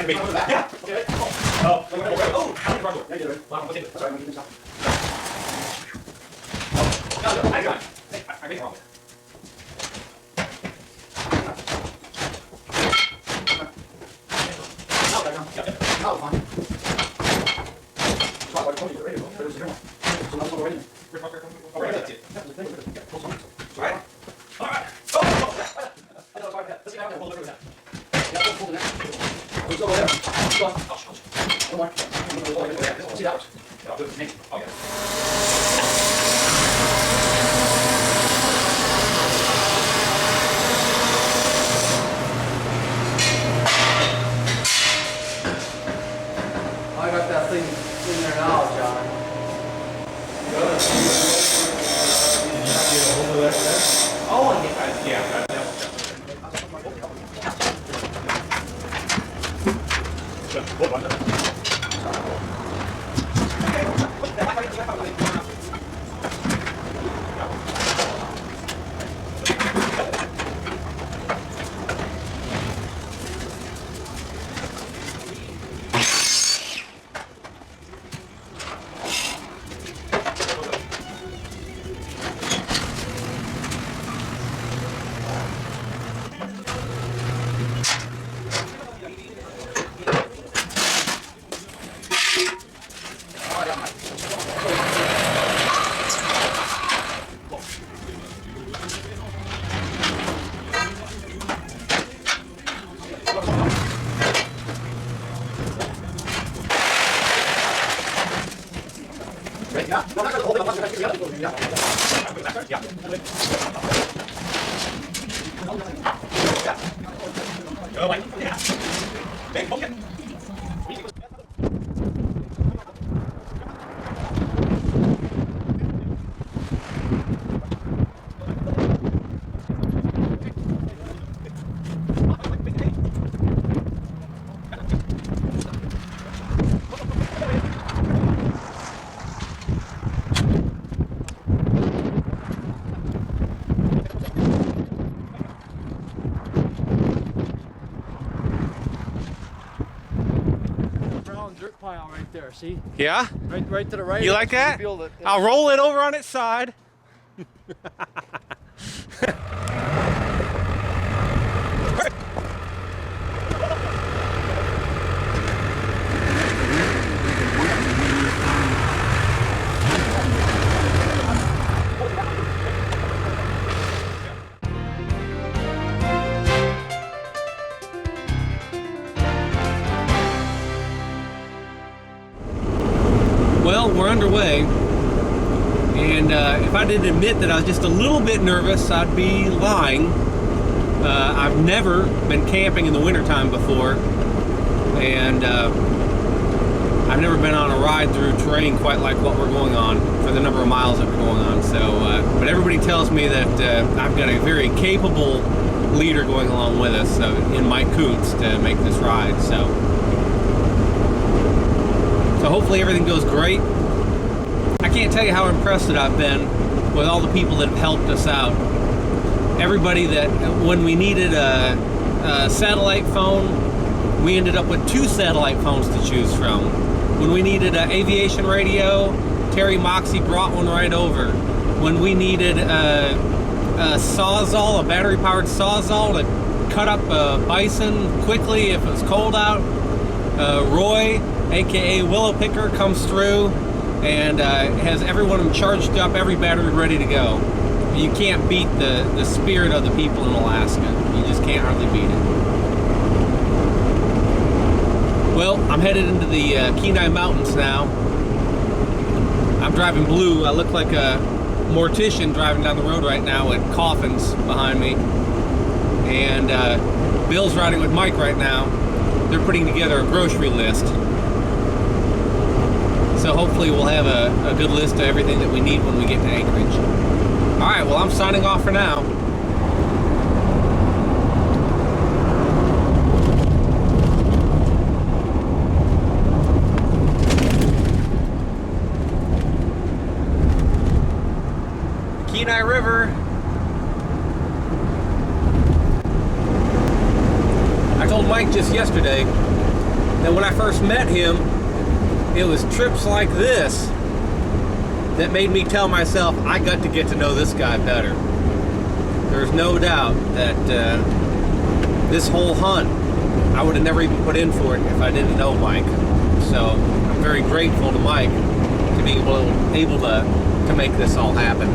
to meet you. Yeah. Okay. Oh. Oh. Yeah, you're right. Wow. Okay. That's right. I'm gonna give this out. Oh. How you doing? Hey, I made it wrong. No, fine. That's why I told you the radio. But it's a different one. So that's what we're waiting. Oh, right. That's it. That's the thing. Yeah. Close on. All right. All right. Oh. I know. Sorry. Let's get out there. Hold it over there. Yeah. Hold it there. Who's over there? Go on. Come on. See that? I'll do it for me. Okay. I got that thing in there now, John. Good. Oh, yeah. Pile right there, see? Yeah? Right to the right. You like that? I'll roll it over on its side. Well, we're underway, and if I didn't admit that I was just a little bit nervous, I'd be lying. I've never been camping in the wintertime before, and I've never been on a ride through terrain quite like what we're going on for the number of miles that we're going on. So, but everybody tells me that I've got a very capable leader going along with us in Mike Coots to make this ride. So hopefully everything goes great. I can't tell you how impressed that I've been with all the people that have helped us out. Everybody that, when we needed a satellite phone, we ended up with 2 satellite phones to choose from. When we needed an aviation radio, Terry Moxie brought one right over. When we needed a Sawzall, a battery-powered Sawzall to cut up a Bison quickly if it was cold out, Roy, aka Willow Picker, comes through and has everyone charged up, every battery ready to go. You can't beat the spirit of the people in Alaska. You just can't hardly beat it. Well, I'm headed into the Kenai Mountains now. I'm driving blue. I look like a mortician driving down the road right now with coffins behind me. And Bill's riding with Mike right now. They're putting together a grocery list. So hopefully we'll have a good list of everything that we need when we get to Anchorage. Alright, well, I'm signing off for now. Kenai River. I told Mike just yesterday that when I first met him, it was trips like this that made me tell myself, I got to get to know this guy better. There's no doubt that this whole hunt, I would have never even put in for it if I didn't know Mike. So I'm very grateful to Mike to be able to make this all happen.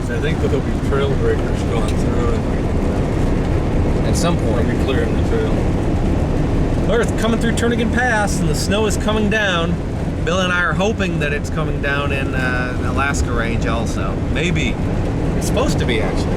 I think there'll be trail breakers going through and At some point. we'll be clearing the trail. We're coming through Turnagain Pass and the snow is coming down. Bill and I are hoping that it's coming down in the Alaska range also. Maybe. It's supposed to be, actually.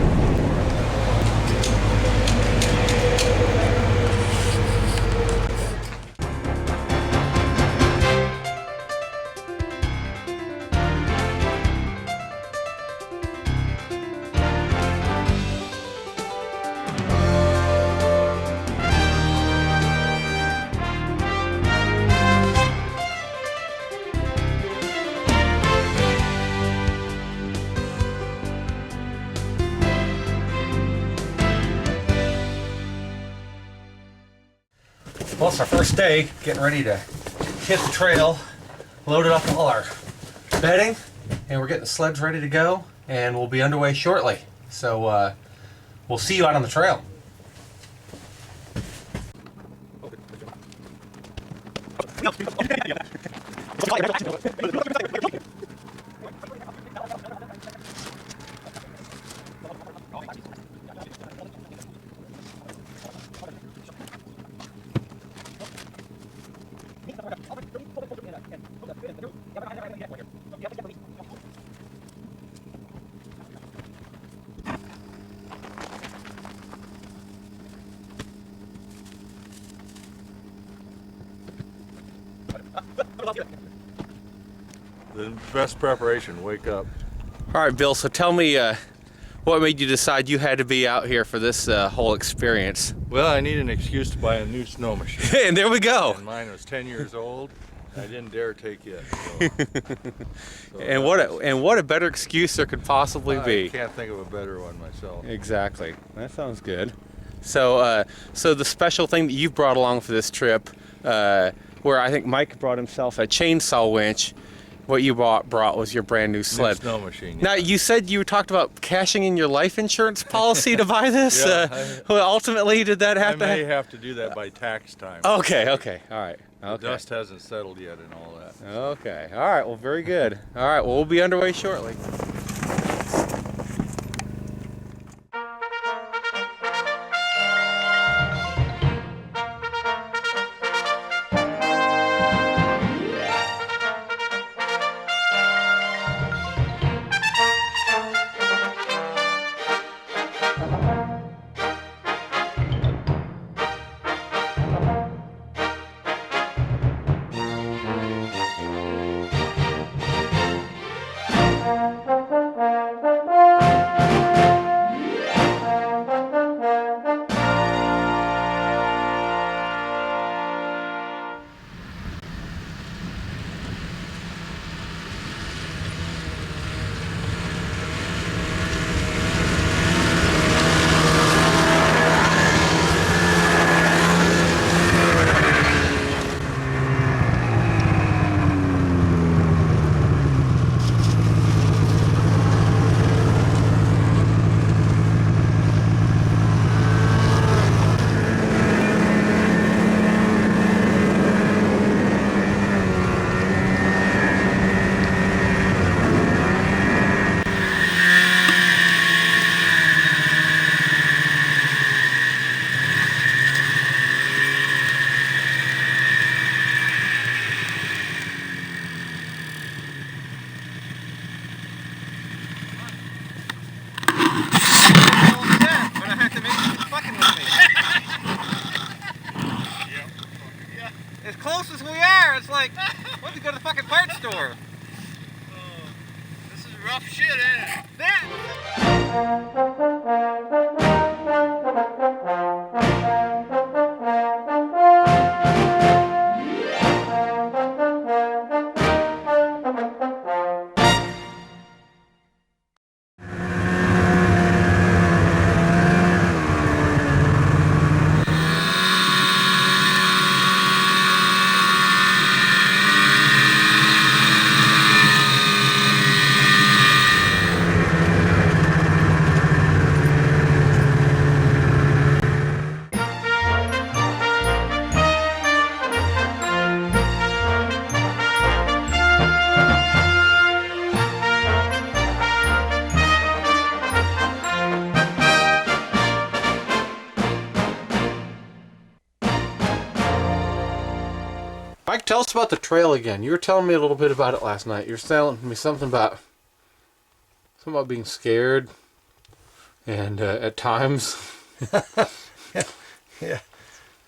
Well, it's our first day, getting ready to hit the trail, loaded up all our bedding, and we're getting the sleds ready to go, and we'll be underway shortly. So we'll see you out on the trail. The best preparation, wake up. All right, Bill, so tell me what made you decide you had to be out here for this whole experience? Well, I need an excuse to buy a new snow machine. And there we go. And mine was 10 years old. I didn't dare take it. So And what a better excuse there could possibly be. I can't think of a better one myself. Exactly. That sounds good. So, so the special thing that you've brought along for this trip, where I think Mike brought himself a chainsaw winch, what you brought was your brand new sled. New snow machine. Yeah. Now, you said you talked about cashing in your life insurance policy to buy this. Yeah, Well, ultimately, did that I have to may have to do that by tax time. Okay, all right. The Okay. dust hasn't settled yet and all that. Okay, all right, well, very good. All right, well, we'll be underway shortly. As close as we are, it's like, we have to go to the fucking parts store. This is rough shit, ain't it? Mike, tell us about the trail again. You were telling me a little bit about it last night. You were telling me something about being scared, and at times. Yeah.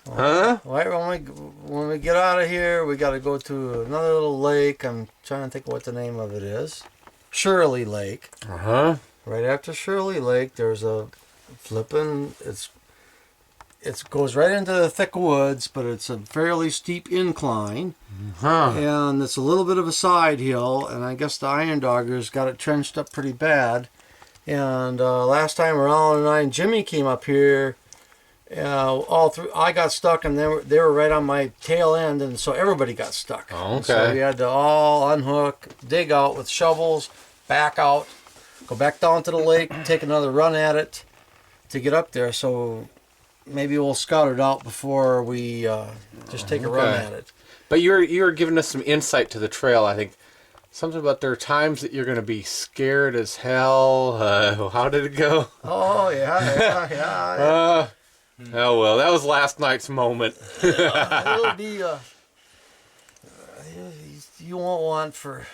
Huh? Right when we get out of here, we got to go to another little lake. I'm trying to think what the name of it is. Shirley Lake. Uh-huh. Right after Shirley Lake, there's a flipping. It goes right into the thick woods, but it's a fairly steep incline, and it's a little bit of a side hill. And I guess the Iron Doggers got it trenched up pretty bad. And last time Alan and I and Jimmy came up here, all through I got stuck, and they were right on my tail end, and so everybody got stuck. Oh, okay. So we had to all unhook, dig out with shovels, back out, go back down to the lake, take another run at it to get up there. So maybe we'll scout it out before we just take a run at it. But you were giving us some insight to the trail. I think something about there are times that you're going to be scared as hell. How did it go? Oh yeah. Oh well, that was last night's moment. It'll be you won't want for.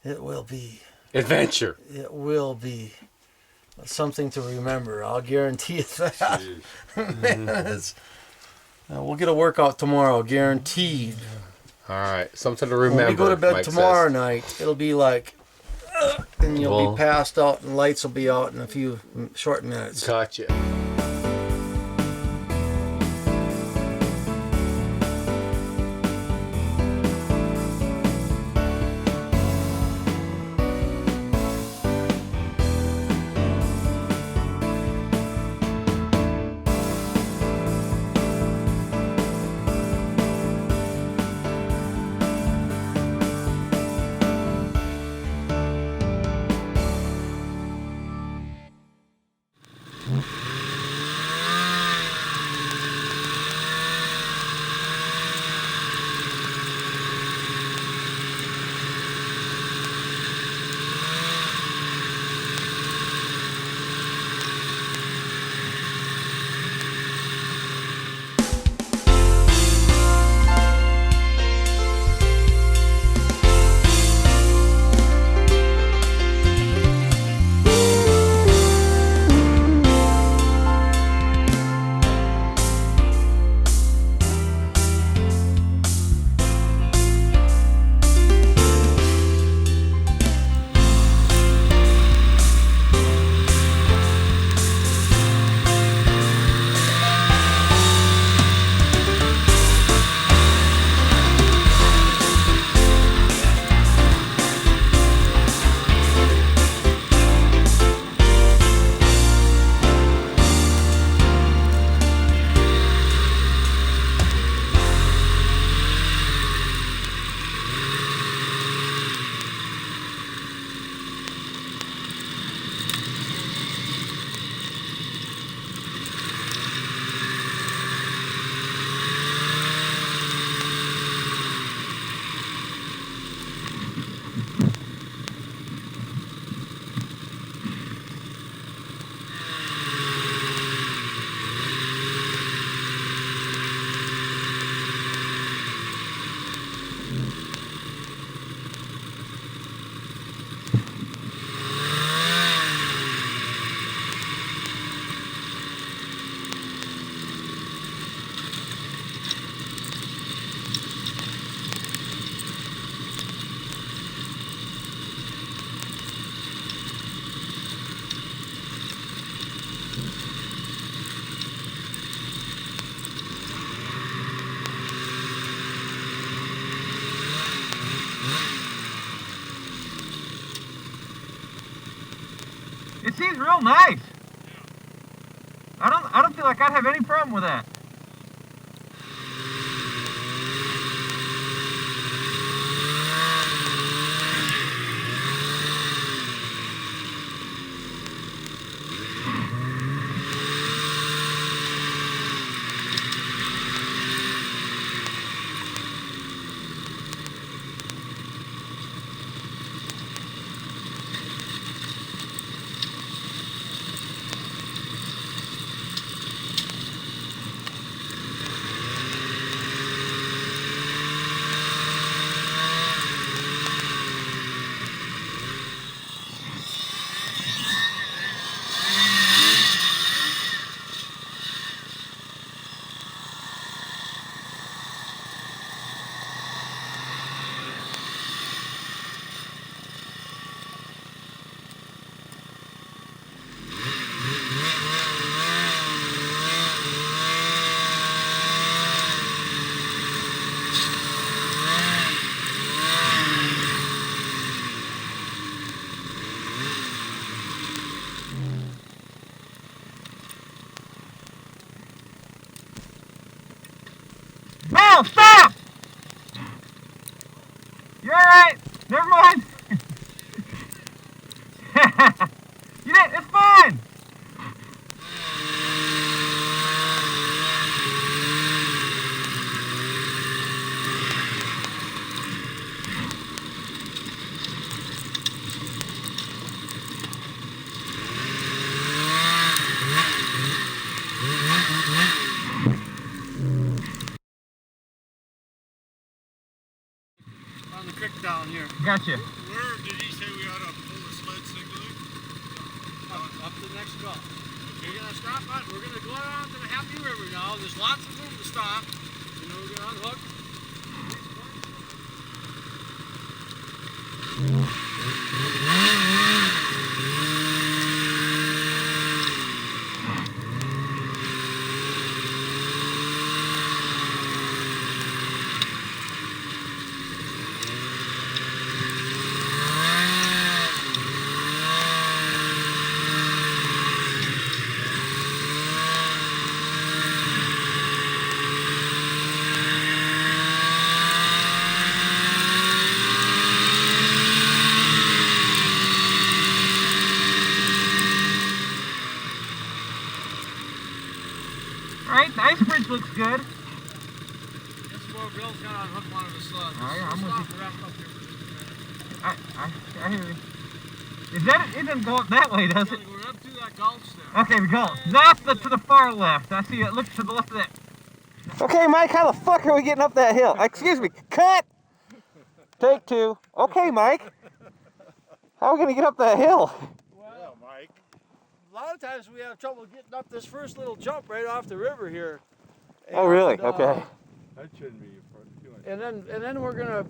It will be Adventure. It will be something to remember. I'll guarantee you that. Man, we'll get a workout tomorrow, guaranteed. All right, something to remember. When we go to bed Mike tomorrow says. night, it'll be like, and you'll be passed out, and lights will be out in a few short minutes. Gotcha. It seems real nice. I don't feel like I'd have any problem with that. Bill, stop! You're alright. Never mind. You did. It's fine. On the creek down here. Gotcha. Where did he say we ought to pull the sled signaling? Up to the next gulf. We're gonna stop on. We're gonna go around to the Happy River now. There's lots of room to stop. You know, we're gonna unhook. Alright, the ice bridge looks good. This is where Bill's gonna unhook one of his sleds. Oh, yeah, I'm We'll with stop and wrap up here for just a minute. I hear you. Is that it? It doesn't go up that way, does it? We're up to that gulch there. Okay, we go. That's to the far left. I see it. Look to the left of that. Okay, Mike, how the fuck are we getting up that hill? Excuse me, cut! Take two. Okay, Mike. How are we gonna get up that hill? Well, Mike. a lot of times we have trouble getting up this first little jump right off the river here. Oh, really? And, Okay. That shouldn't be too much. And then we're gonna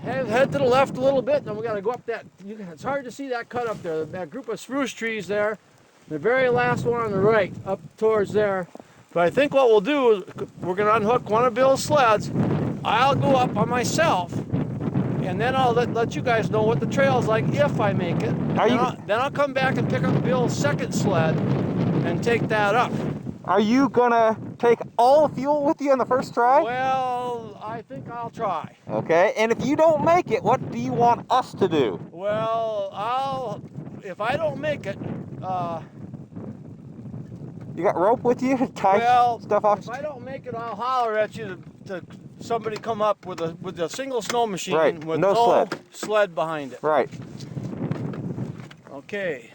head to the left a little bit, and then we gotta go up that. It's hard to see that cut up there. That group of spruce trees there. The very last one on the right, up towards there. But I think what we'll do is we're gonna unhook one of Bill's sleds. I'll go up on myself, and then I'll let you guys know what the trail's like if I make it. Then I'll come back and pick up Bill's second sled and take that up. Are you gonna take all the fuel with you on the first try? Well, I think I'll try. Okay, and if you don't make it, what do you want us to do? Well, if I don't make it, You got rope with you to tie stuff off? if I don't make it, I'll holler at you to somebody come up with a single snow machine Right, with no sled behind it. Right. Okay.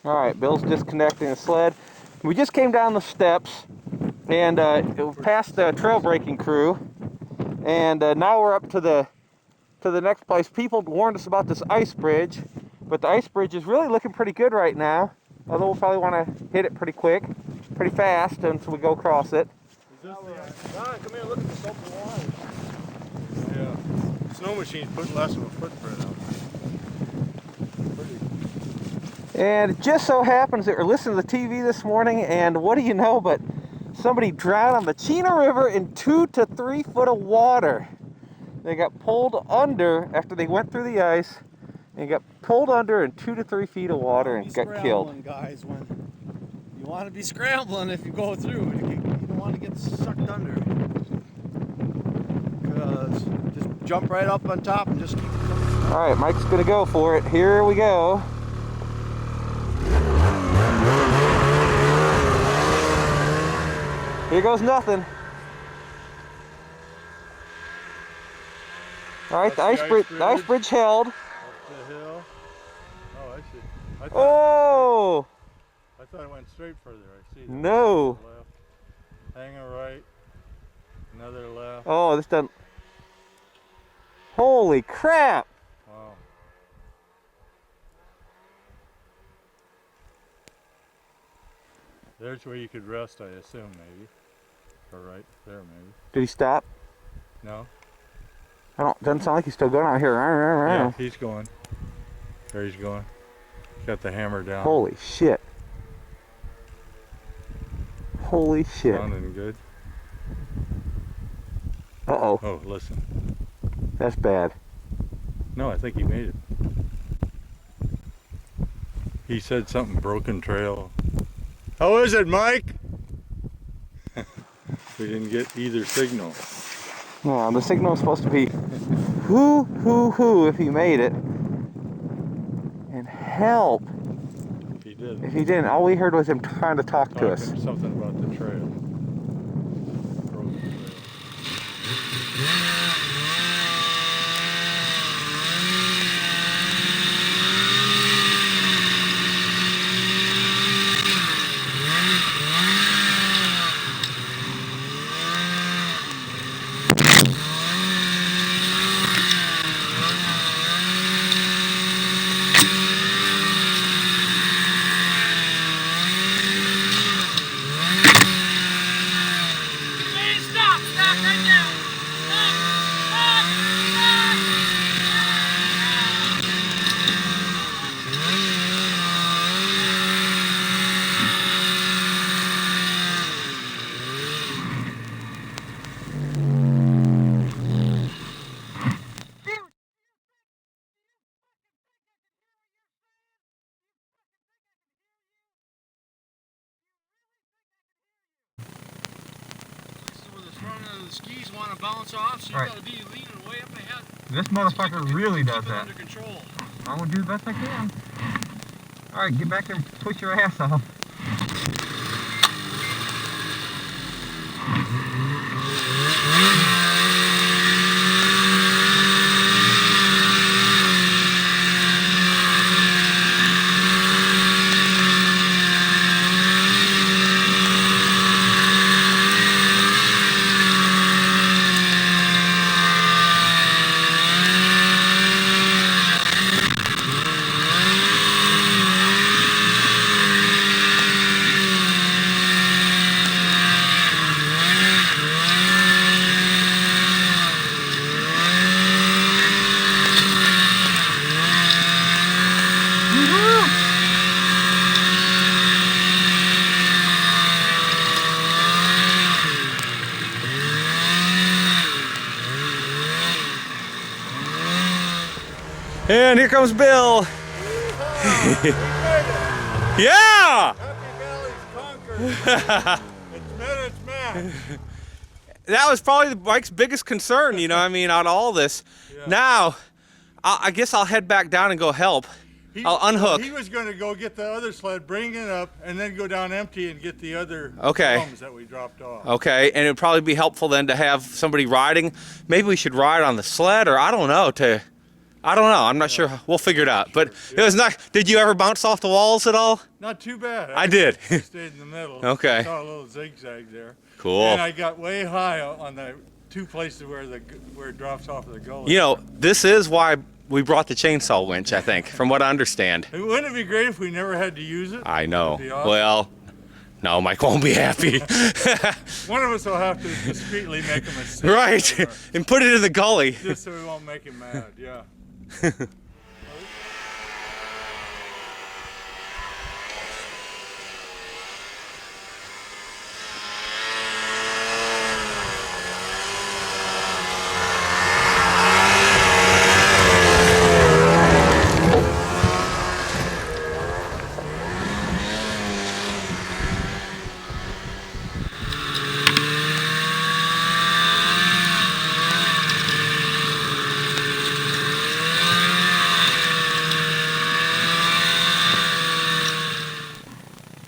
All right, Bill's disconnecting the sled. We just came down the steps and past the trail breaking crew, and now we're up to the next place. People warned us about this ice bridge, but the ice bridge is really looking pretty good right now. Although we'll probably want to hit it pretty quick, pretty fast until we go across it. John, come here and look at this open water. Yeah. Snow machine's putting less of a footprint out. And it just so happens that we're listening to the TV this morning, and what do you know, but somebody drowned on the Chena River in 2 to 3 foot of water. They got pulled under after they went through the ice, and got pulled under in 2 to 3 feet of water and got killed. Guys, when you want to be scrambling if you go through, you don't want to get sucked under. Because just jump right up on top and just keep going. All right, Mike's gonna go for it. Here we go. Here goes nothing. All right, the ice bridge held. Up the hill. Oh, I see. Oh! I thought it went straight further. I see. That. No. Left. Hang a right. Another left. Oh, this doesn't. Holy crap! Wow. There's where you could rest, I assume, maybe. Or right there, maybe. Did he stop? No? Doesn't sound like he's still going out here. Yeah, he's going. There he's going. Got the hammer down. Holy shit. Holy shit. Sounding good. Uh-oh. Oh, listen. That's bad. No, I think he made it. He said something broken trail. How is it, Mike? We didn't get either signal. No, the signal was supposed to be whoo if he made it. And help If he did. if he didn't. All we heard was him trying to talk to us. Something about the trail. Broken trail. The skis want to bounce off, so you Right. got to be leaning way up ahead. This motherfucker really does Keep it that. under control. I'm gonna do the best I can. Alright, get back there and push your ass off. And here comes Bill. Yeah! It's mad. That was probably Mike's biggest concern, you know, I mean, out of all this. Yeah. Now, I guess I'll head back down and go help. I'll unhook. He was going to go get the other sled, bring it up, and then go down empty and get the other drums that we dropped off. Okay, and it'd probably be helpful then to have somebody riding. Maybe we should ride on the sled, or I don't know, I'm not sure. We'll figure it out. But it was not, did you ever bounce off the walls at all? Not too bad. I did. I stayed in the middle. Okay. I saw a little zigzag there. Cool. And I got way high on the two places where it drops off of the gully. You know, this is why we brought the chainsaw winch, I think, from what I understand. Wouldn't it be great if we never had to use it? I know. That'd be awesome. Well, no, Mike won't be happy. One of us will have to discreetly make a mistake. Right, and put it in the gully. Just so we won't make him mad, yeah.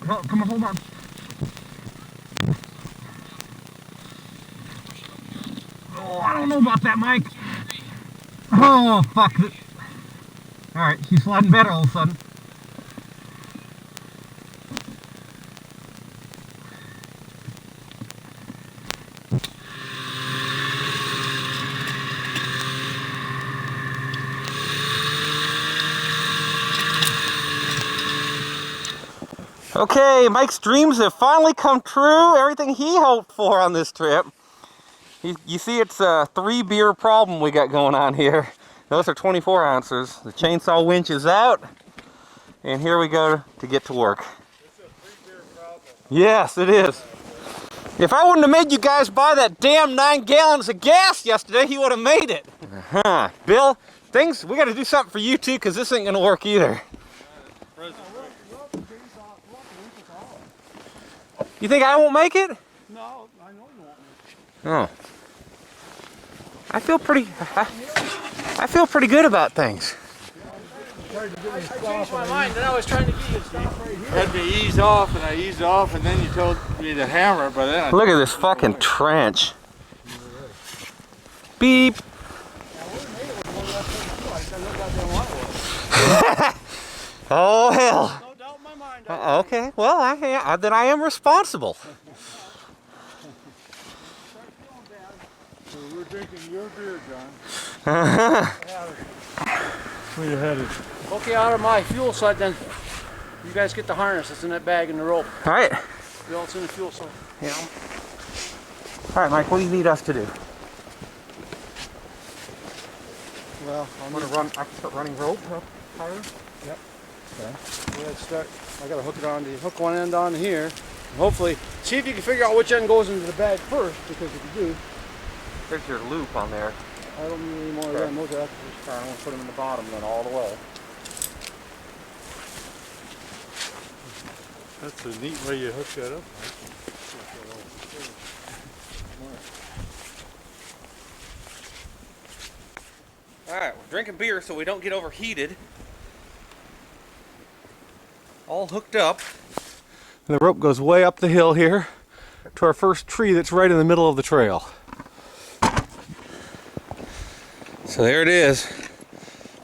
Oh, come on, hold on. Oh, I don't know about that, Mike. Oh, fuck. Alright, she's sliding better all of a sudden. Okay, Mike's dreams have finally come true. Everything he hoped for on this trip. You see, it's a 3-beer problem we got going on here. Those are 24 ounces. The chainsaw winch is out. And here we go to get to work. It's a 3-beer problem. Yes, it is. If I wouldn't have made you guys buy that damn 9 gallons of gas yesterday, he would have made it. Bill, we got to do something for you too, because this ain't going to work either. You think I won't make it? No, I Oh. I feel pretty good about things. I changed my mind, then I was trying to get you to stop right here. I had to ease off, and I eased off, and then you told me to hammer, but then Look at this fucking trench. Beep. Oh hell. No doubt in my mind. Okay, well then I am responsible. so we're drinking your beer, John. Where you headed? Okay, out of my fuel side then. You guys get the harness that's in that bag and the rope. All right. You all it's in the fuel side. Yeah. All right, Mike. What do you need us to do? Well, I'm gonna run. I can start running rope up higher. Yep. Okay. Let's start. I gotta hook one end on here. And hopefully, see if you can figure out which end goes into the bag first, because if you do, There's your loop on there. I don't need any more of them. Those are extras. I'm gonna put them in the bottom then all the way. That's a neat way you hook that up. All right, we're drinking beer so we don't get overheated. All hooked up. And the rope goes way up the hill here to our first tree that's right in the middle of the trail. So there it is.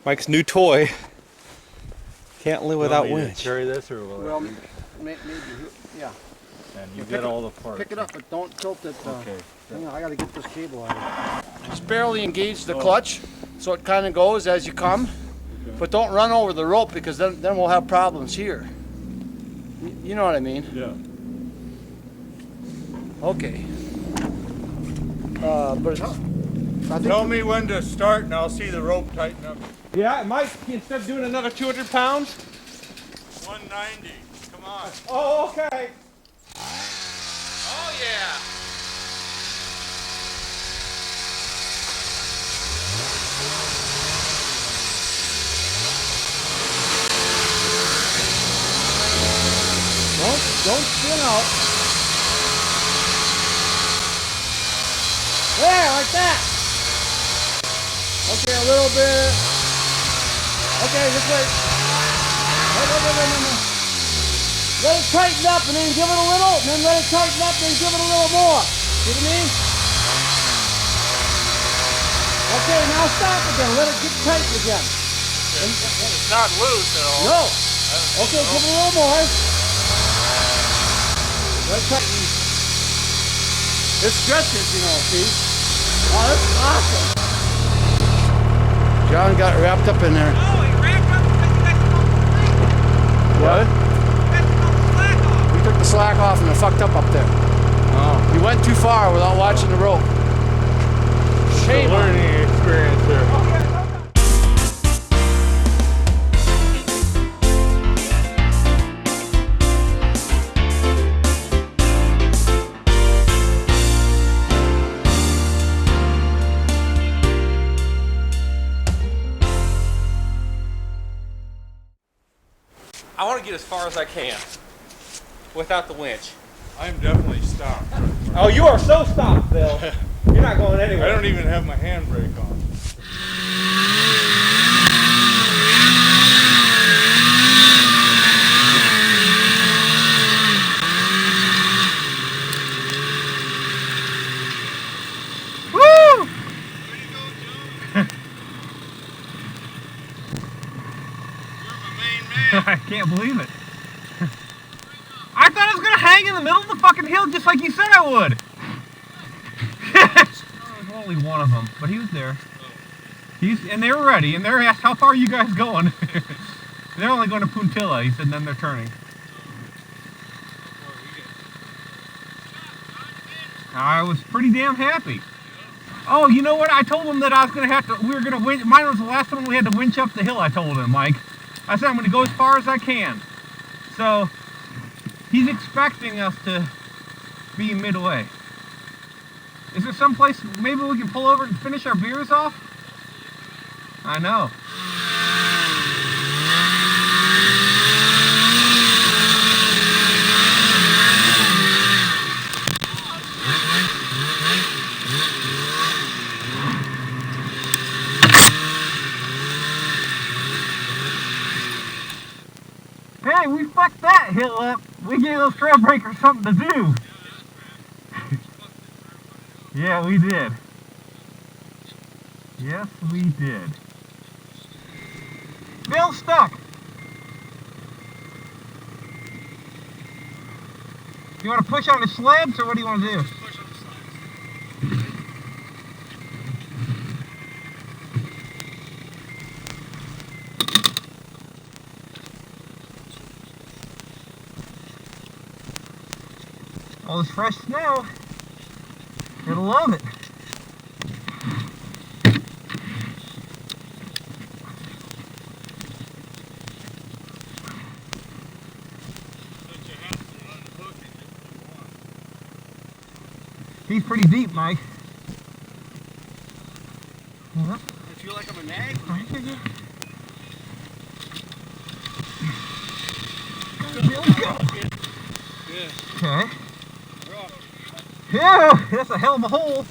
Mike's new toy. Can't live without winch. Carry this, or will Well, maybe, yeah. and you Pick get it- all the parts. Pick it up, but don't tilt it. Okay. Hang on, I gotta get this cable out. Just barely engage the clutch, so it kind of goes as you come. But don't run over the rope, because then we'll have problems here. You know what I mean? Yeah. Okay. But I think Tell me when to start, and I'll see the rope tighten up. Yeah, Mike, instead of doing another 200 pounds. 190. Come on. Oh, okay. Oh, yeah. don't spin out. There, like that. Okay, a little bit. Okay, just wait. No. Let it tighten up and then give it a little, and then let it tighten up and then give it a little more. See what I mean? Okay, now stop again. Let it get tight again. It's not loose at all. No. Okay, give it a little more. Let it tighten. It stretches, you know, see? Oh, that's awesome. John got wrapped up in there. Oh, he wrapped up the What? slack off. We took the slack off and it fucked up there. Oh. We went too far without watching the rope. Shame on you. Learning experience here. I want to get as far as I can without the winch. I'm definitely stopped. Oh, you are so stopped, Bill. You're not going anywhere. I don't even have my handbrake on. Woo! I can't believe it. I thought I was gonna hang in the middle of the fucking hill just like you said I would. There was only one of them, but he was there. And they were ready, and they're asked, how far are you guys going? They're only going to Puntilla, he said, and then they're turning. I was pretty damn happy. Oh, you know what? I told him that I was going to have to, we were going to winch, mine was the last one we had to winch up the hill, I told him, Mike. I said I'm going to go as far as I can. So, he's expecting us to be midway. Is there some place maybe we can pull over and finish our beers off? I know. fucked that hill up. We gave those trail breakers something to do. Yeah, we did. Yes, we did. Bill's stuck. You want to push on the sleds, or what do you want to do? All this fresh snow. You'll love it. He's pretty deep, Mike. I feel like I'm a nag. Okay. Yeah, that's a hell of a hole.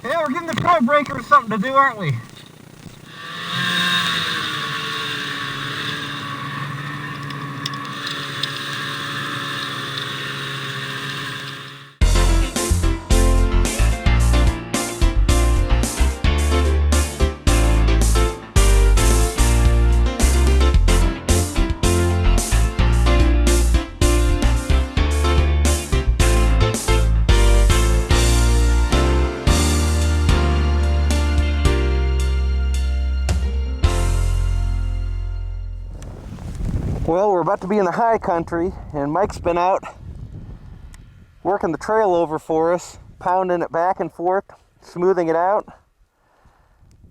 Yeah, we're giving the trail breakers something to do, aren't we? Well, we're about to be in the high country, and Mike's been out working the trail over for us, pounding it back and forth, smoothing it out.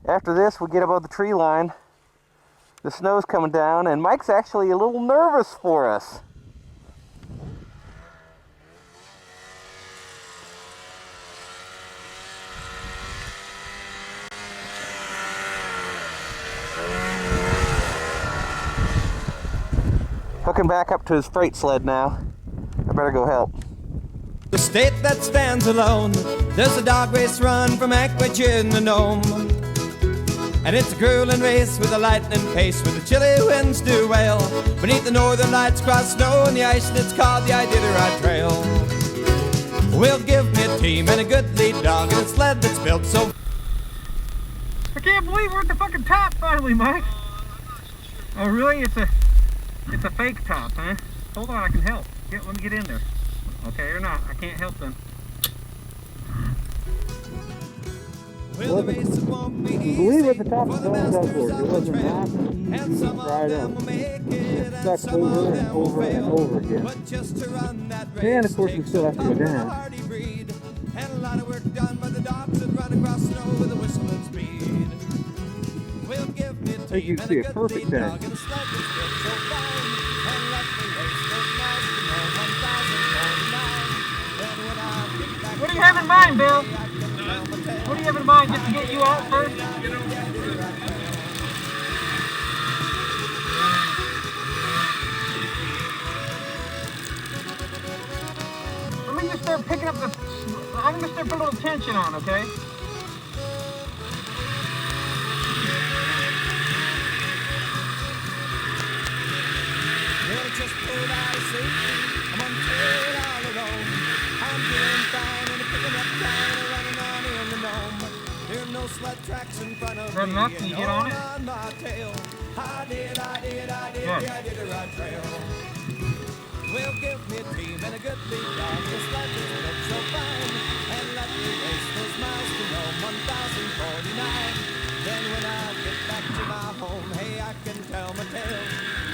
After this, we'll get above the tree line. The snow's coming down, and Mike's actually a little nervous for us. Hooking back up to his freight sled now. I better go help. The state that stands alone, there's a dog race run from Anchorage in the Nome. And it's a grueling race with a lightning pace, where the chilly winds do wail beneath the northern lights, cross snow and the ice, and it's called the Iditarod Trail. We'll give me a team and a good lead dog and a sled that's built so... I can't believe we're at the fucking top finally, Mike. Oh, really? It's a fake top, huh? Hold on, I can help. Let me get in there. Okay, or not. I can't help them. Well, the race won't be easy. believe what the top for of the the masters for. It on the wasn't trail. massive, And some of dried them up. will make it, and Stuck some over of and them will over and fail. over again. But just to run that race And of course we takes still a have to go tough and down. hardy breed. And a lot of work done by the dogs that run across snow with a whistling speed. We'll give me a think team you and see a a good perfect lead day. dog and a sled that's built so fine. And let me race those miles to know 1049. Then when I get back What do you have in mind, Bill? I can tell my tale. What do you have in mind, just to get you out first? Let me just start picking up the... I'm gonna start putting a little tension on, okay? Well, I just pulled out of safety. I'm on trail all alone. I'm doing fine and picking up time and running on in the Nome. There are no sled tracks in front of That me. enough? Can you get on it? On my tail. I did Good. the Iditarod Trail. Well, give me a team and a good lead dog. The sled is built so fine. And let me race those miles to Nome 1049. Then when I get back to my home, hey, I can tell my tale.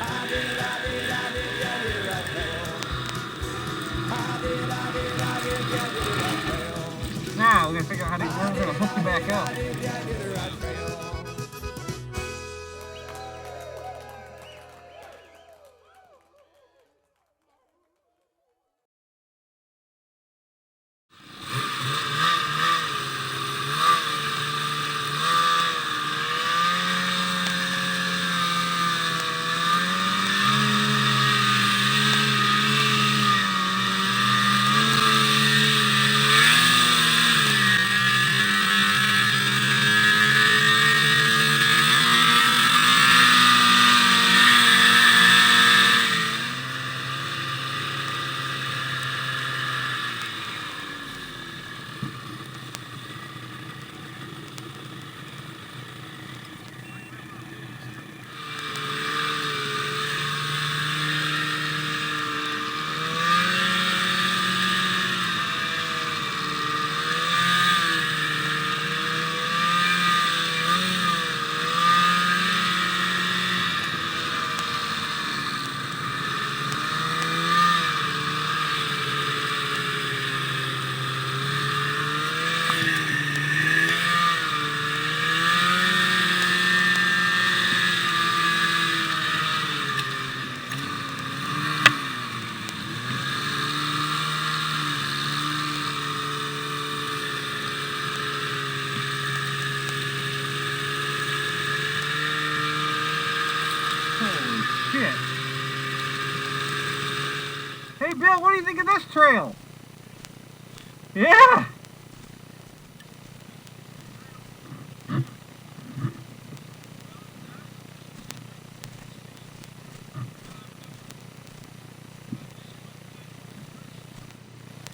I did the Iditarod Trail. I did the Iditarod Trail. Now, we're gonna figure out how we're gonna hook you back up. I did the Iditarod Trail. shit. Hey Bill, what do you think of this trail? Yeah!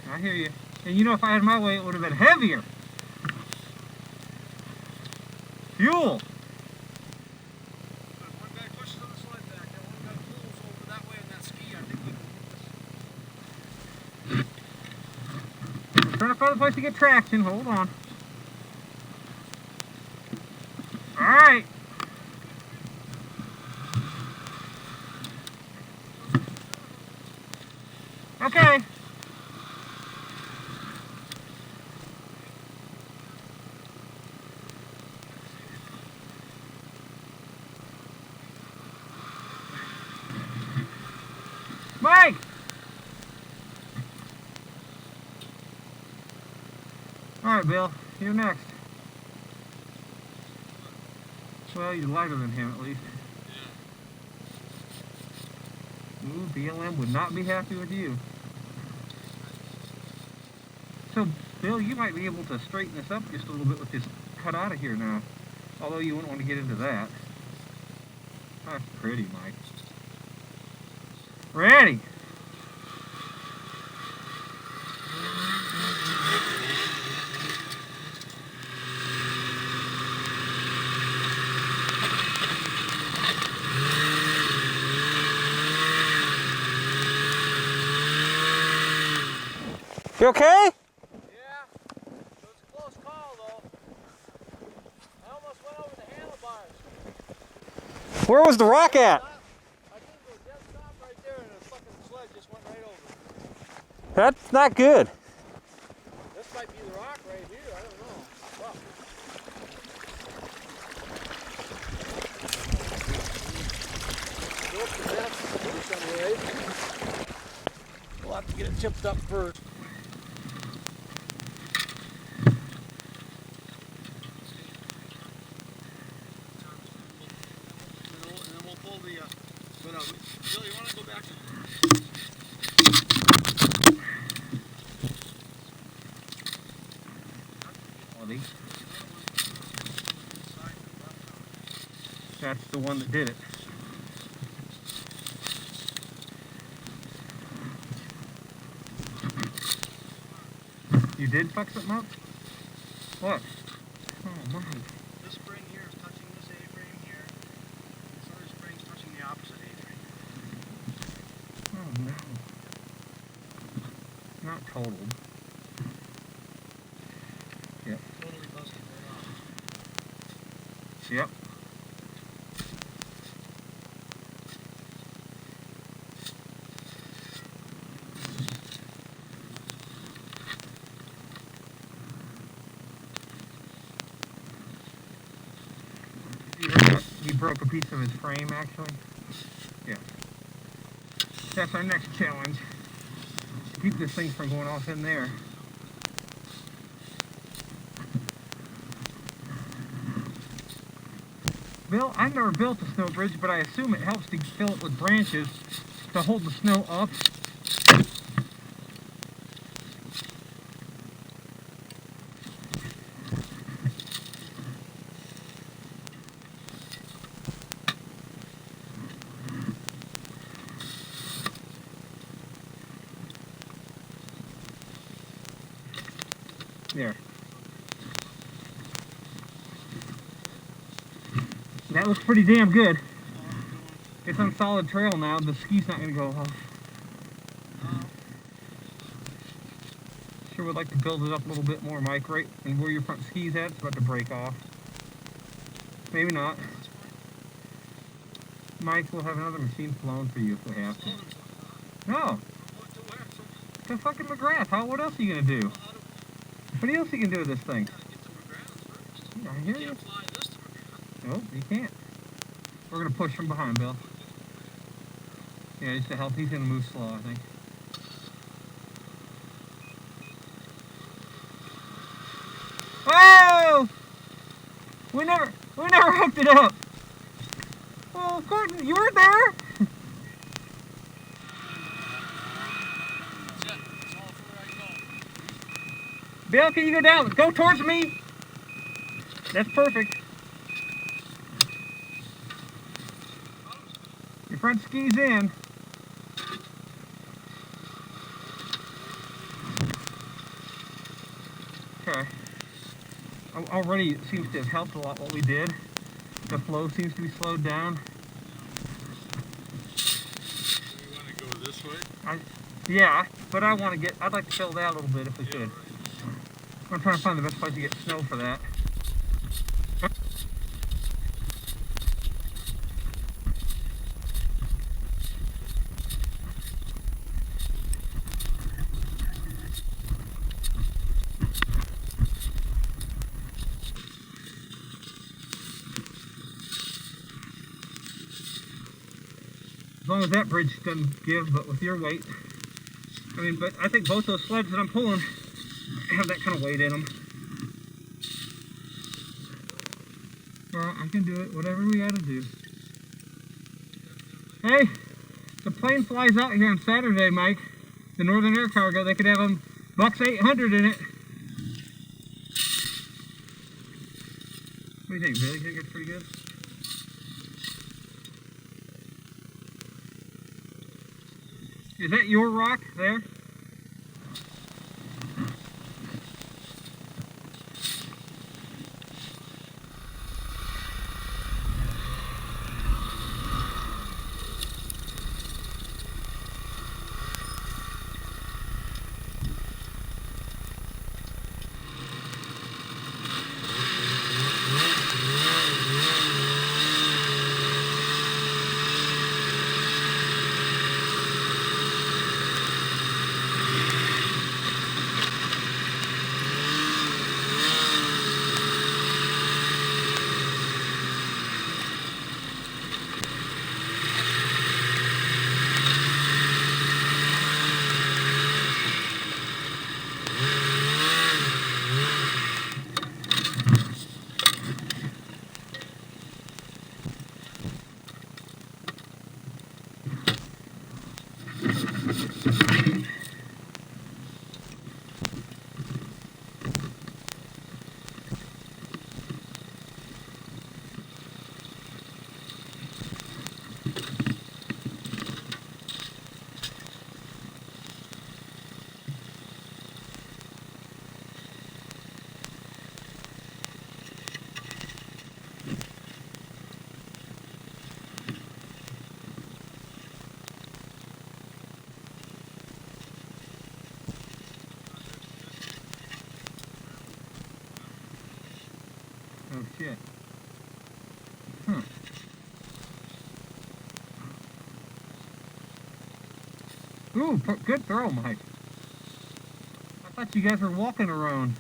I hear you. And you know, if I had my way, it would have been heavier. Fuel. One guy pushes on the sled back, and one guy pulls over that way on that ski. I think we can I'm trying to find a place to get traction. Hold on. Alright. Okay. Mike! Alright, Bill. You're next. Well, you're lighter than him, at least. Ooh, BLM would not be happy with you. So, Bill, you might be able to straighten this up just a little bit with this cut out of here now. Although you wouldn't want to get into that. That's pretty, Mike. Ready! You okay? Yeah, it was a close call though. I almost went over the handlebars. Where was the rock at? I didn't go dead stop right there and the fucking sled just went right over. That's not good. This might be the rock right here, I don't know. Fuck. We'll have to get it chipped up first. and then we'll pull the. Bill, you want to go back to? That's the one that did it. You did fuck something up? What? Oh my. This spring here is touching this A-frame here. This other spring's touching the opposite A-frame. Oh no. Not totaled. Yep. Totally busted right off. Yep. You heard that? He broke a piece of his frame, actually. Yeah. That's our next challenge. Keep this thing from going off in there. Bill, I've never built a snow bridge, but I assume it helps to fill it with branches to hold the snow up. There. That looks pretty damn good. It's on solid trail now. The ski's not going to go off. Sure would like to build it up a little bit more, Mike, right? And where your front ski's at, it's about to break off. Maybe not. Mike, we'll have another machine flown for you if we have to. No. To fucking McGrath. What else are you going to do? What else you can do with this thing? Yeah, I hear you. Nope, you can't. We're going to push from behind, Bill. Yeah, just to help. He's going to move slow, I think. Oh! We never hooked it up. Well, of course, you were there. Bill, can you go down? Go towards me. That's perfect. Your front ski's in. Okay. Already it seems to have helped a lot what we did. The flow seems to be slowed down. You want to go this way? Yeah, but I'd like to fill that a little bit if we could. I'm trying to find the best place to get snow for that. As long as that bridge doesn't give, but with your weight. I mean, but I think both those sleds that I'm pulling have that kind of weight in them. Well, I can do it, whatever we gotta do. Hey, the plane flies out here on Saturday, Mike. The Northern Air Cargo, they could have them $800 in it. What do you think, Billy? You think it's pretty good? Is that your rock there? Oh shit. Ooh, good throw, Mike. I thought you guys were walking around.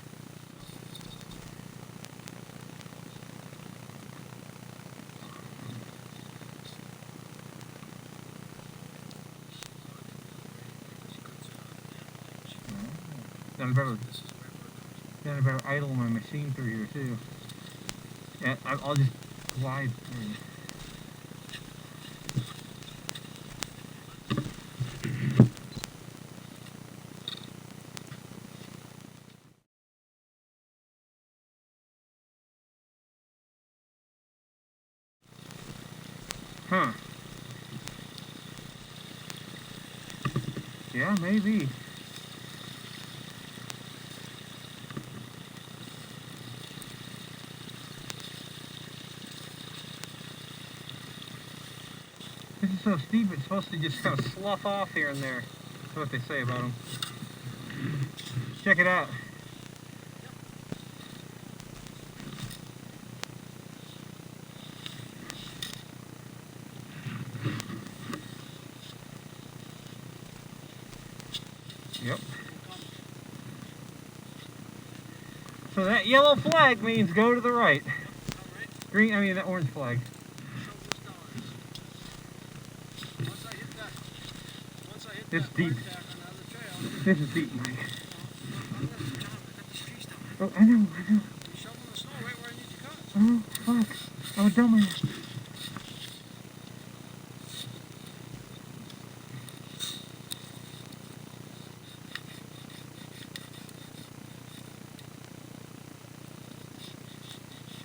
Then I better idle my machine through here too. Yeah, I'll just glide through. Huh. Yeah, maybe. This is so steep, it's supposed to just kind of slough off here and there. That's what they say about them. Check it out. Yep. So that yellow flag means go to the right. Green, I mean that orange flag. It's deep. This is deep, Mike. Oh, I know. Oh, fuck. I'm a dumbass.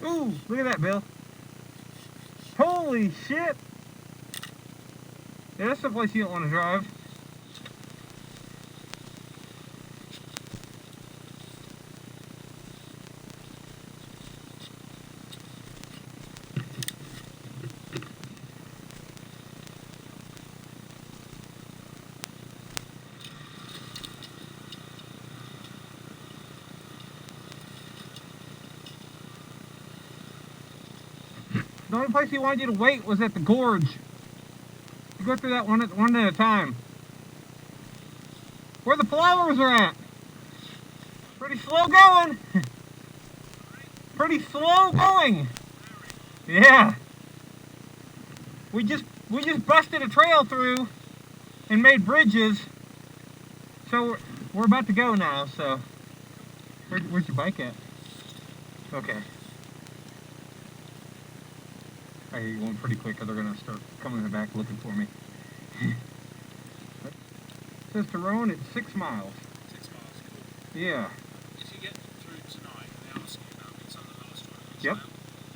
Ooh, look at that, Bill. Holy shit! Yeah, that's the place you don't want to drive. The only place he wanted you to wait was at the gorge. You go through that one at a time. Where the flowers are at. Pretty slow going. Pretty slow going. Yeah. We just busted a trail through and made bridges. So we're about to go now. So where's your bike at? Okay. I hear you going pretty quick, or they're gonna start coming in the back looking for me. It says to Rowan, it's 6 miles. 6 miles. Yeah. If you get through tonight and they ask you about it's on the last one, Yep.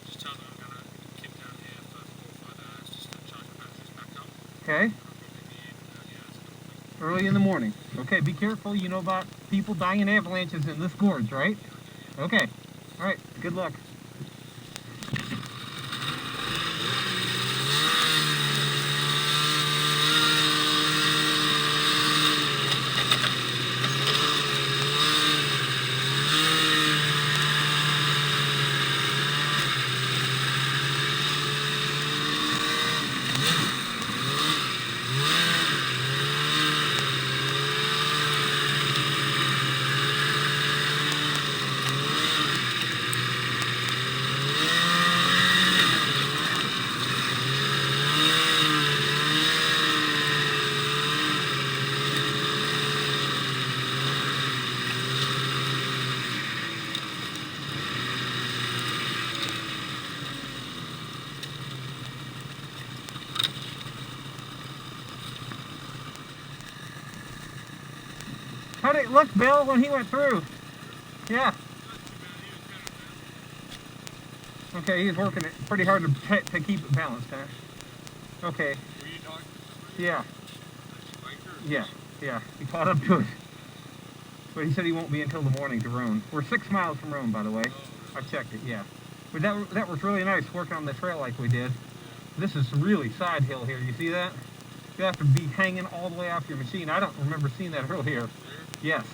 just tell them I'm gonna keep down here for 4 or 5 hours just to charge the batteries back up. Okay. I'll probably be in early hours of the morning. Early in the morning. Okay, be careful. You know about people dying in avalanches in this gorge, right? Okay. All right. Good luck. How did it look, Bill, when he went through? Yeah. Okay, he's working it pretty hard to keep it balanced, huh? Okay. Were you talking? Yeah. Yeah. He caught up to it. But he said he won't be until the morning to Roan. We're 6 miles from Roan, by the way. I checked it, yeah. But that was really nice working on the trail like we did. This is really side hill here. You see that? You have to be hanging all the way off your machine. I don't remember seeing that earlier. Yes.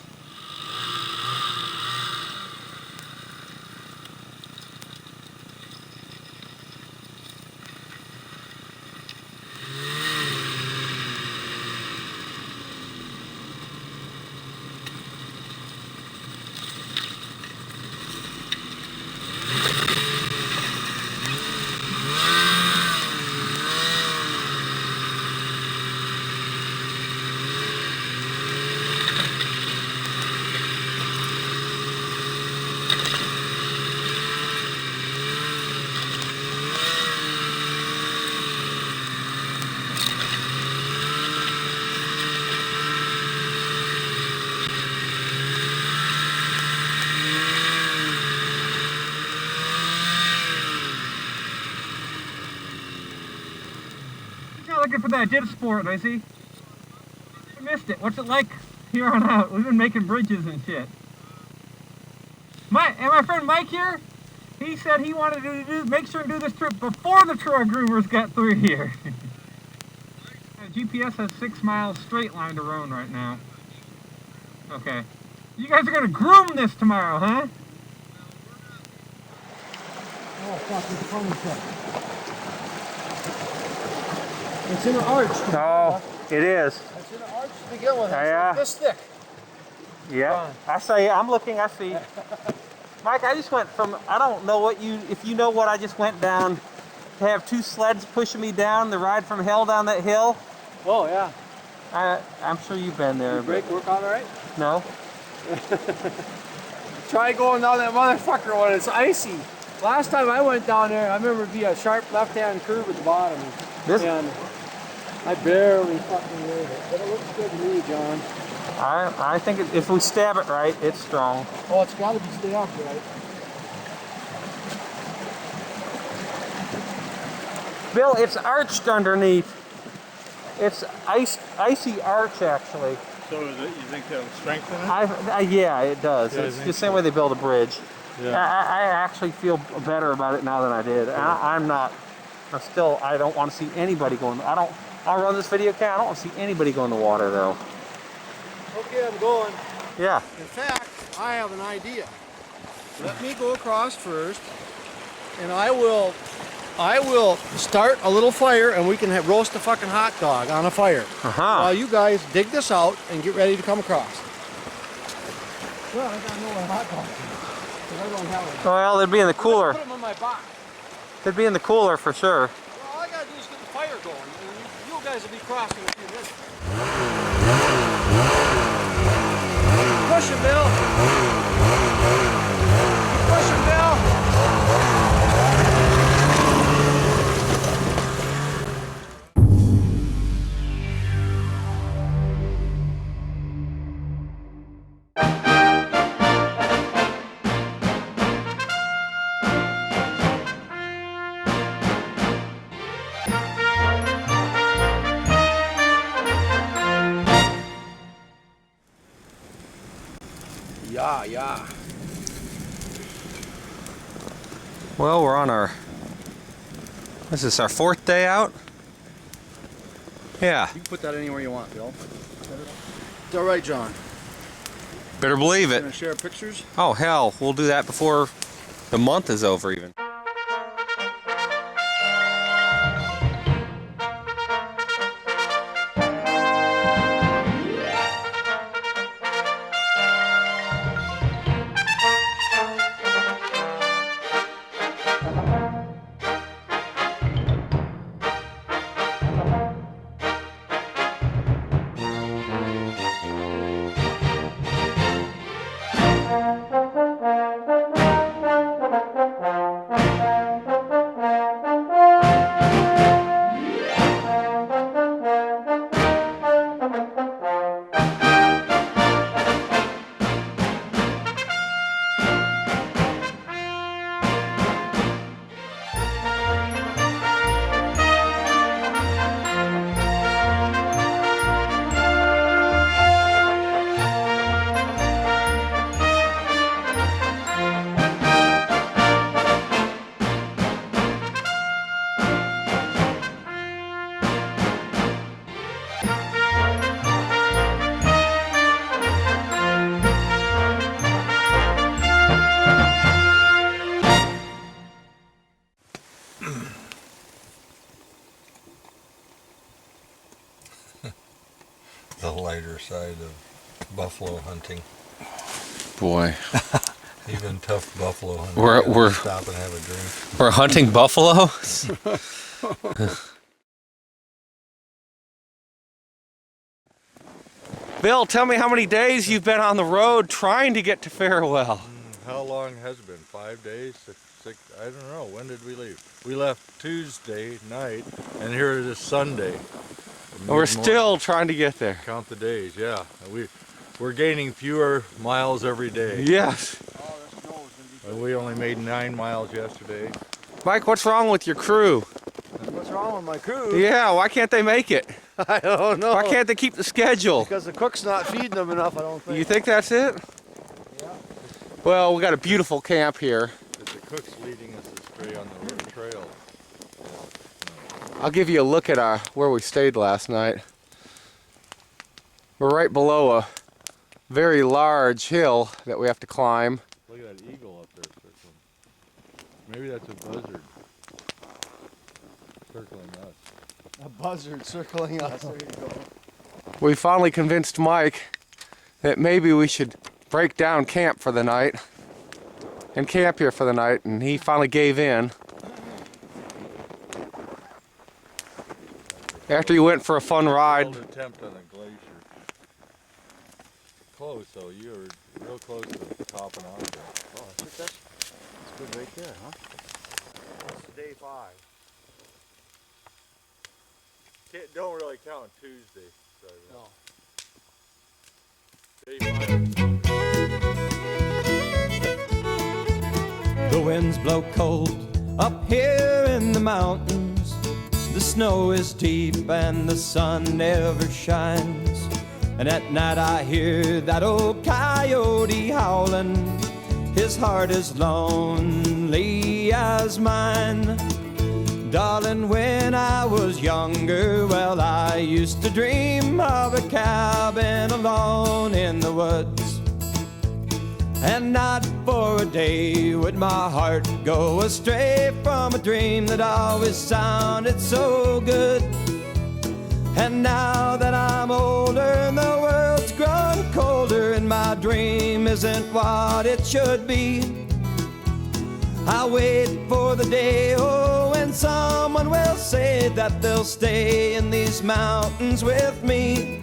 Looking for that dip sport, I see. I missed it. What's it like here on out? We've been making bridges and shit. My friend Mike here, he said he wanted to make sure and do this trip before the truck groomers got through here. GPS has 6 miles straight line to Roan right now. Okay. You guys are gonna groom this tomorrow, huh? Oh, fuck, it's coming from. It's in an arch. Oh, it is. It's in an arch to begin with. It's Yeah. like this thick. Yeah. I see. I'm looking. I see. Mike, I just went from, I don't know if you know what I just went down, to have 2 sleds pushing me down the ride from hell down that hill. Oh, yeah. I'm sure you've been there. Your brake work all right? No? Try going down that motherfucker when it's icy. Last time I went down there, I remember it'd be a sharp left-hand curve at the bottom. And I barely fucking made it. But it looks good to me, John. I think if we stab it right, it's strong. Oh, it's got to be stabbed right. Bill, it's arched underneath. It's icy arch, actually. So is it, you think that'll strengthen it? Yeah, it does. Yeah, I It's think the same so. way they build a bridge. Yeah. I actually feel better about it now than I did. I don't want to see anybody going. I'll run this video cam. I don't want to see anybody go in the water, though. Okay, I'm going. Yeah. In fact, I have an idea. Let me go across first, and I will start a little fire, and we can roast a fucking hot dog on a fire. While you guys dig this out and get ready to come across. Well, I gotta know where hot dogs are. 'Cause I don't have Well, they'd be in the cooler. Put them in my box. They'd be in the cooler for sure. Well, all I gotta do is get the fire going, and you guys will be crossing in a few minutes. Push it, Bill. Push it, Bill. Yeah. Well, we're on our. This is our 4th day out. Yeah. You can put that anywhere you want, Bill. It's all right, John. Better believe it. Gonna share pictures? Oh hell, we'll do that before the month is over, even. The lighter side of buffalo hunting. Boy. Even tough buffalo hunting. We're stop and have a drink. We're hunting buffalo. Bill, tell me how many days you've been on the road trying to get to Farewell. How long has it been? 5 days? Six? I don't know. When did we leave? We left Tuesday night, and here it is Sunday. We're still trying to get there. Count the days, yeah. We're gaining fewer miles every day. Yes. And we only made 9 miles yesterday. Mike, what's wrong with your crew? What's wrong with my crew? Yeah, why can't they make it? I don't know. Why can't they keep the schedule? Because the cook's not feeding them enough, I don't think. You think that's it? Yeah. Well, we got a beautiful camp here. The cook's leading us astray on the trail. I'll give you a look at where we stayed last night. We're right below a very large hill that we have to climb. Look at that eagle up there circling. Maybe that's a buzzard circling us. A buzzard circling us. There you go. We finally convinced Mike that maybe we should break down camp for the night and camp here for the night, and he finally gave in. After you went for a fun ride. Failed attempt on a glacier. Close though, you were real close to topping off there. Oh, I think that's good right there, huh? That's day 5. Don't really count Tuesday. So The winds blow cold up here in the mountains. The snow is deep and the sun never shines, and at night I hear that old coyote howling. His heart is lonely as mine. Darling, when I was younger, well, I used to dream of a cabin alone in the woods. And not for a day would my heart go astray from a dream that always sounded so good. And now that I'm older and the world's grown colder and my dream isn't what it should be, I wait for the day, oh, when someone will say that they'll stay in these mountains with me.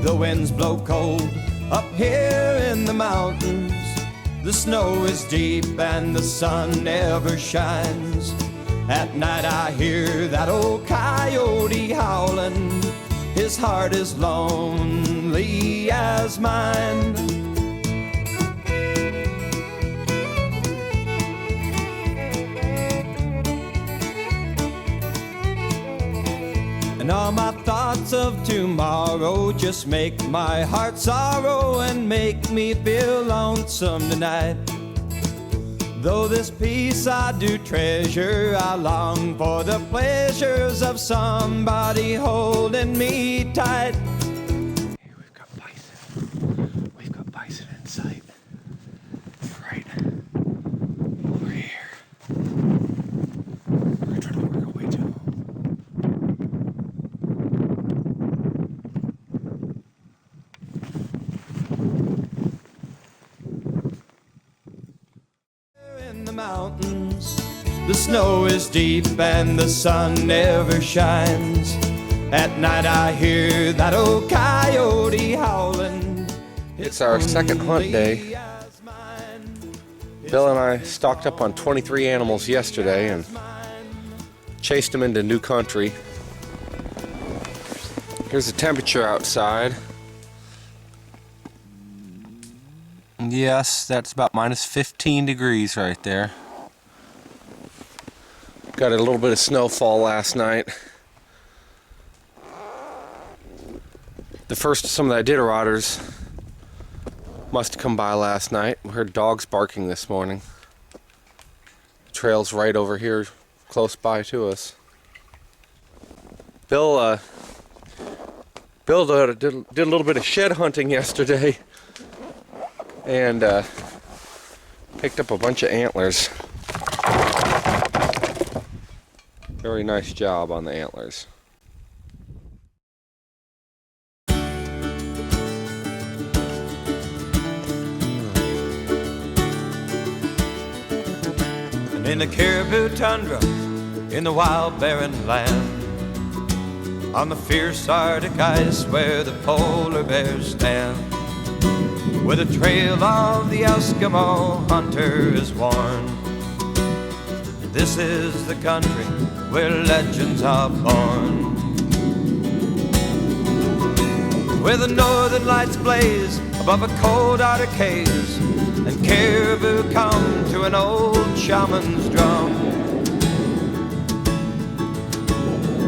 The winds blow cold up here in the mountains. The snow is deep and the sun never shines. At night I hear that old coyote howling. His heart is lonely as mine. And all my thoughts of tomorrow just make my heart sorrow and make me feel lonesome tonight. Though this peace I do treasure, I long for the pleasures of somebody holding me tight. Here we've got bison. We've got bison in sight. Right over here. We're gonna try to work our way to them. Mountains. The snow is deep and the sun never shines. At night I hear that old coyote howling. It's our second hunt day. Bill and I stocked up on 23 animals yesterday and chased them into new country. Here's the temperature outside. Yes, that's about minus 15 degrees right there. Got a little bit of snowfall last night. The first of some of the Idiotarotters must have come by last night. We heard dogs barking this morning. The trail's right over here, close by to us. Bill did a little bit of shed hunting yesterday and picked up a bunch of antlers. Very nice job on the antlers. And in the caribou tundra, in the wild barren land, on the fierce Arctic ice where the polar bears stand, where the trail of the Eskimo hunter is worn, this is the country where legends are born. Where the northern lights blaze above a cold Arctic haze, and caribou come to an old shaman's drum.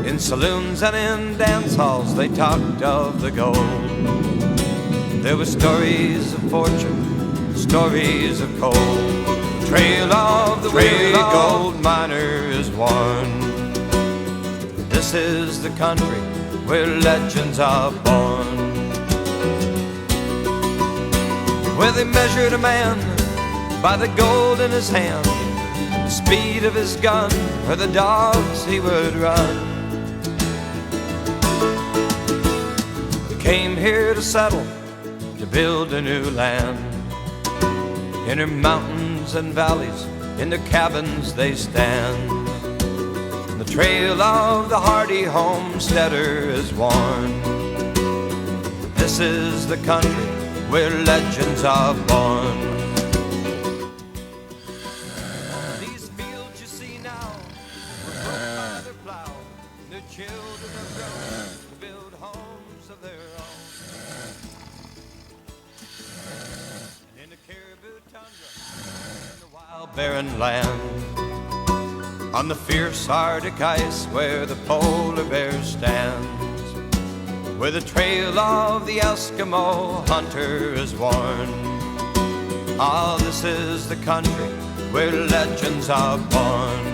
In saloons and in dance halls they talked of the gold. There were stories of fortune, stories of cold. The trail of the weary gold miner is worn. This is the country where legends are born. Where they measured a man by the gold in his hand, the speed of his gun, or the dogs he would run. They came here to settle, to build a new land. In her mountains and valleys, in their cabins they stand. The trail of the hardy homesteader is worn. This is the country where legends are born. These fields you see now were broke by their plow. Their children are grown to build homes of their own. And in the caribou tundra, in the wild barren land, on the fierce Arctic ice where the polar bear stands, where the trail of the Eskimo hunter is worn. Ah, this is the country where legends are born.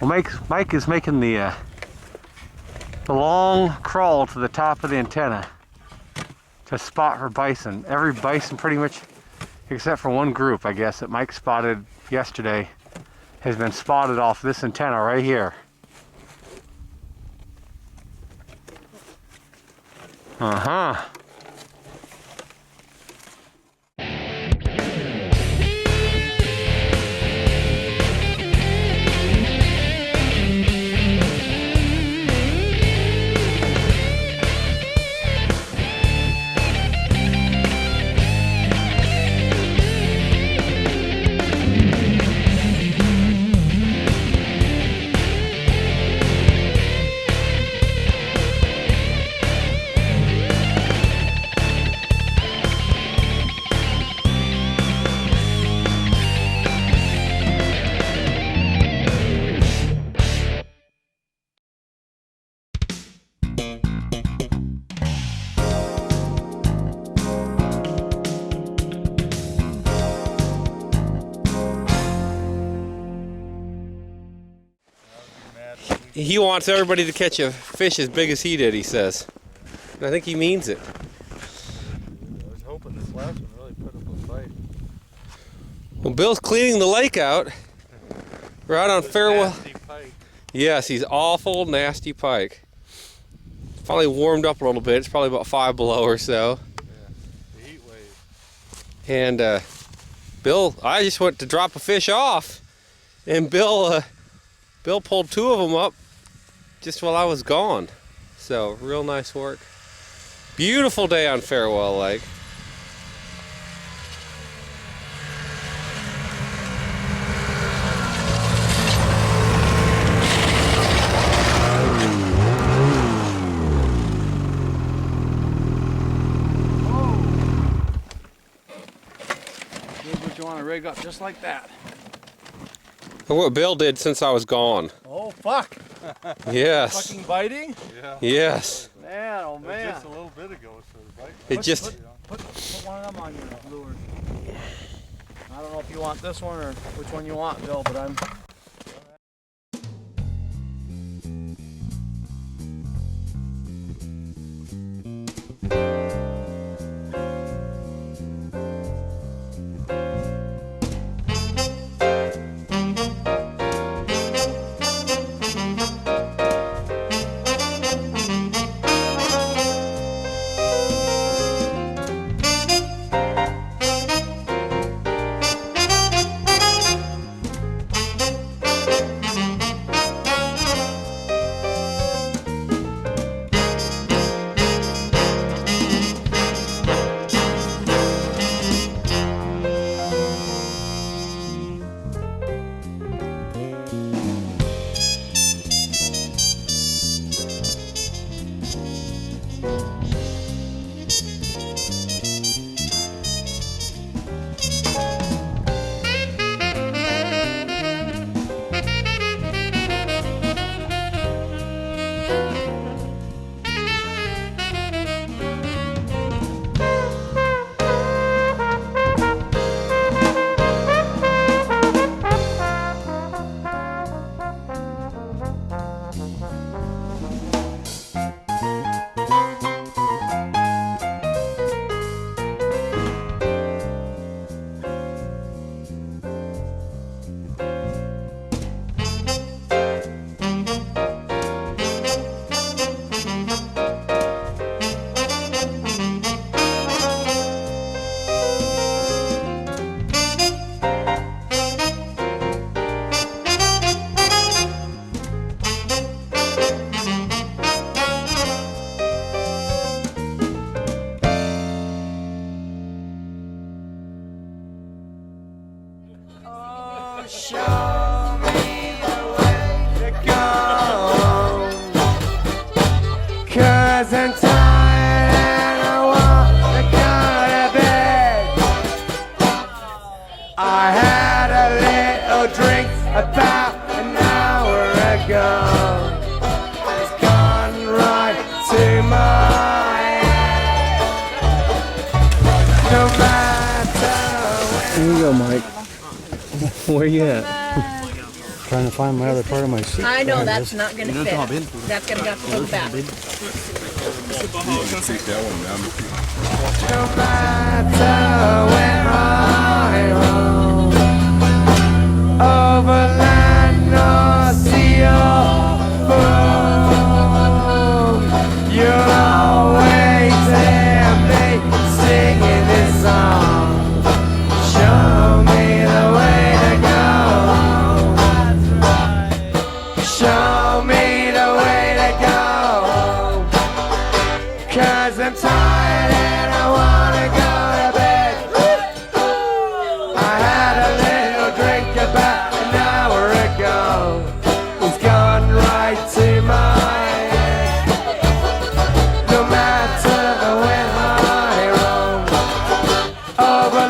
Well, Mike is making the long crawl to the top of the antenna to spot for bison. Every bison pretty much, except for one group, I guess, that Mike spotted yesterday, has been spotted off this antenna right here. Uh-huh. He wants everybody to catch a fish as big as he did, he says. And I think he means it. I was hoping this last one really put up a fight. Well, Bill's cleaning the lake out. We're out on Farewell. Nasty pike. Yes, he's awful nasty pike. Finally warmed up a little bit. It's probably about 5 below or so. Yeah, the heat wave. And Bill, I just went to drop a fish off, and Bill pulled 2 of them up just while I was gone. So real nice work. Beautiful day on Farewell Lake. Here's what you want to rig up, just like that. Look what Bill did since I was gone. Oh, fuck. Yes. Fucking biting? Yeah. Yes. Man, oh It was man. just a little bit ago, so the bite. It just... Put one of them on your lure. I don't know if you want this one or which one you want, Bill, but I'm... Show me the way to go. 'Cause I'm tired and I want to go to bed. I had a little drink about an hour ago. It's gone right to my head. No matter Here you go, Mike. Where you at? Trying to find my other part of my suit. I know that's not going to fit. That's going to have to go back. no matter where I roam, over land or sea or foam, you'll always hear me singing this song. Show me the way to go. Show me the way to go. 'Cause I'm tired and I wanna go to bed. I had a little drink about an hour ago. It's gone right to my head. No matter where I roam, over